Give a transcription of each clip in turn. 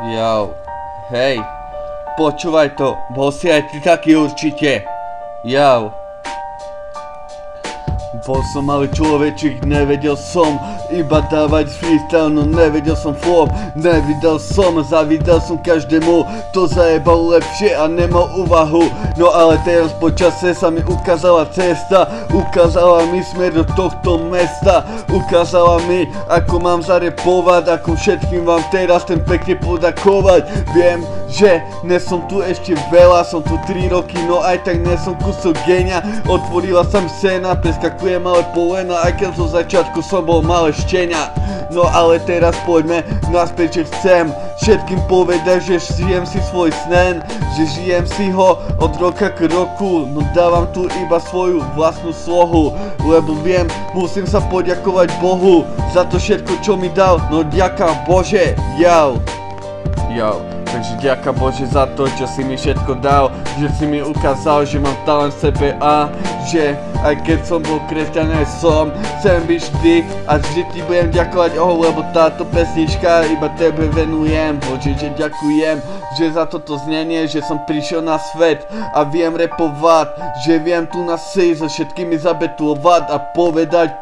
Jau, hej, počúvaj to, bol si aj ty taký určite. Jau. Bol som malý človečík, nevedel som iba dávať freestyle, no nevedel som flow, nevidel som, zavidel som každému, to zajebal lepšie a nemal úvahu. No ale teraz po čase sa mi ukázala cesta, ukázala mi smer do tohto mesta, ukázala mi, ako mám zarepovať, ako všetkým vám teraz ten pekne podakovať. Viem, že nesom tu ešte veľa, som tu 3 roky, no aj tak nesom kusok génia. Otvorila sa mi scéna, preskakujem malé polena, aj keď zo začiatku som bol malé štenia. No ale teraz poďme naspäť, že chcem všetkým povedať, že žijem si svoj sen, že žijem si ho od roka k roku. No dávam tu iba svoju vlastnú slohu, lebo viem, musím sa poďakovať Bohu za to všetko, čo mi dal. No ďaká Bože, jau. Takže ďaká Bože za to, čo si mi všetko dal, že si mi ukázal, že mám talent v sebe a že aj keď som bol kresťan, aj som, chcem byť vždy a vždy ti budem ďakovať, lebo táto pesnička iba tebe venujem. Bože, že ďakujem, že za toto znenie, že som prišiel na svet a viem repovať, že viem tu na si so všetkými zabetulovať a povedať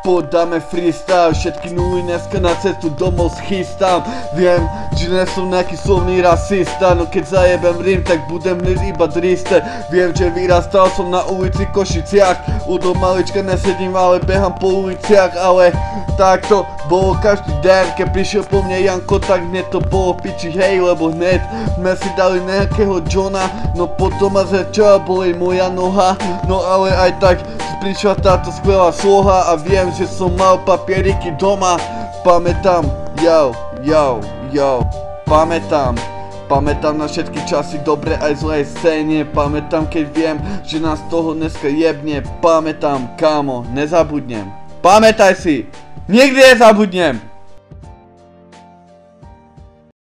podáme freestyle, všetky nuly dneska na cestu domov schystám. Viem, že nie som nejaký slovný rasista, no keď zajebem rím, tak budem hneď iba driste. Viem, že vyrastal som na ulici Košiciach, u do malička nesedím, ale behám po uliciach, ale takto bolo každý den, keď prišiel po mne Janko, tak hneď to bolo piči, hej, lebo hneď sme si dali nejakého Johna, no potom ma začala boleť moja noha, no ale aj tak prišla táto skvelá sloha a viem, že som mal papieriky doma. Pamätám, pamätám na všetky časy, dobre aj zlej scéne. Pamätám, keď viem, že nás toho dneska jebne. Pamätám, kámo, nezabudnem. Pamätaj si, nikdy nezabudnem.